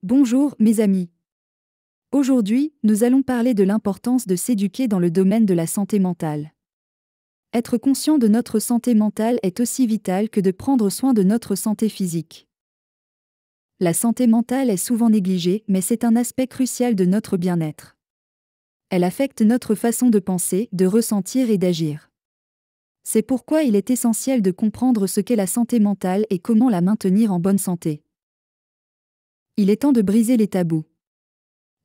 Bonjour, mes amis. Aujourd'hui, nous allons parler de l'importance de s'éduquer dans le domaine de la santé mentale. Être conscient de notre santé mentale est aussi vital que de prendre soin de notre santé physique. La santé mentale est souvent négligée, mais c'est un aspect crucial de notre bien-être. Elle affecte notre façon de penser, de ressentir et d'agir. C'est pourquoi il est essentiel de comprendre ce qu'est la santé mentale et comment la maintenir en bonne santé. Il est temps de briser les tabous.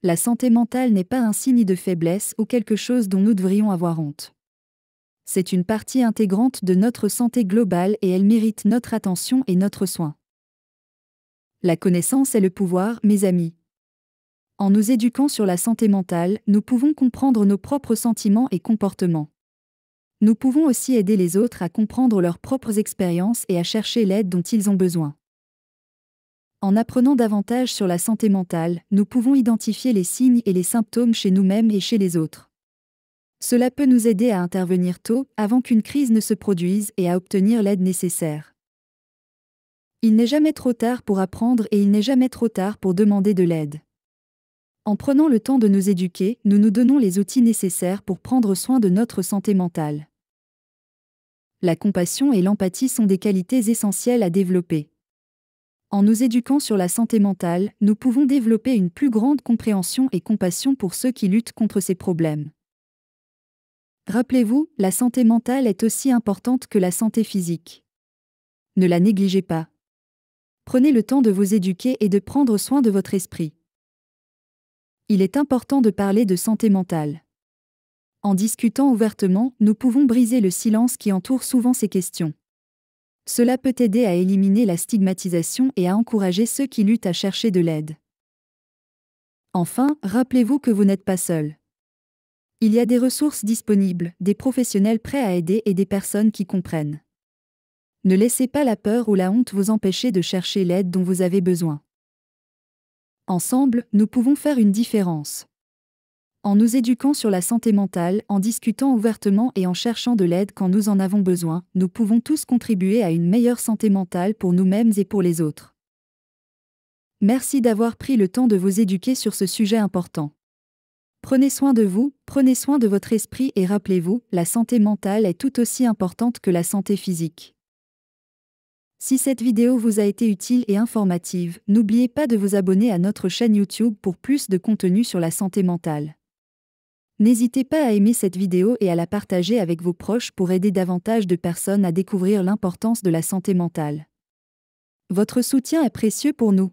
La santé mentale n'est pas un signe de faiblesse ou quelque chose dont nous devrions avoir honte. C'est une partie intégrante de notre santé globale et elle mérite notre attention et notre soin. La connaissance est le pouvoir, mes amis. En nous éduquant sur la santé mentale, nous pouvons comprendre nos propres sentiments et comportements. Nous pouvons aussi aider les autres à comprendre leurs propres expériences et à chercher l'aide dont ils ont besoin. En apprenant davantage sur la santé mentale, nous pouvons identifier les signes et les symptômes chez nous-mêmes et chez les autres. Cela peut nous aider à intervenir tôt, avant qu'une crise ne se produise et à obtenir l'aide nécessaire. Il n'est jamais trop tard pour apprendre et il n'est jamais trop tard pour demander de l'aide. En prenant le temps de nous éduquer, nous nous donnons les outils nécessaires pour prendre soin de notre santé mentale. La compassion et l'empathie sont des qualités essentielles à développer. En nous éduquant sur la santé mentale, nous pouvons développer une plus grande compréhension et compassion pour ceux qui luttent contre ces problèmes. Rappelez-vous, la santé mentale est aussi importante que la santé physique. Ne la négligez pas. Prenez le temps de vous éduquer et de prendre soin de votre esprit. Il est important de parler de santé mentale. En discutant ouvertement, nous pouvons briser le silence qui entoure souvent ces questions. Cela peut aider à éliminer la stigmatisation et à encourager ceux qui luttent à chercher de l'aide. Enfin, rappelez-vous que vous n'êtes pas seul. Il y a des ressources disponibles, des professionnels prêts à aider et des personnes qui comprennent. Ne laissez pas la peur ou la honte vous empêcher de chercher l'aide dont vous avez besoin. Ensemble, nous pouvons faire une différence. En nous éduquant sur la santé mentale, en discutant ouvertement et en cherchant de l'aide quand nous en avons besoin, nous pouvons tous contribuer à une meilleure santé mentale pour nous-mêmes et pour les autres. Merci d'avoir pris le temps de vous éduquer sur ce sujet important. Prenez soin de vous, prenez soin de votre esprit et rappelez-vous, la santé mentale est tout aussi importante que la santé physique. Si cette vidéo vous a été utile et informative, n'oubliez pas de vous abonner à notre chaîne YouTube pour plus de contenu sur la santé mentale. N'hésitez pas à aimer cette vidéo et à la partager avec vos proches pour aider davantage de personnes à découvrir l'importance de la santé mentale. Votre soutien est précieux pour nous.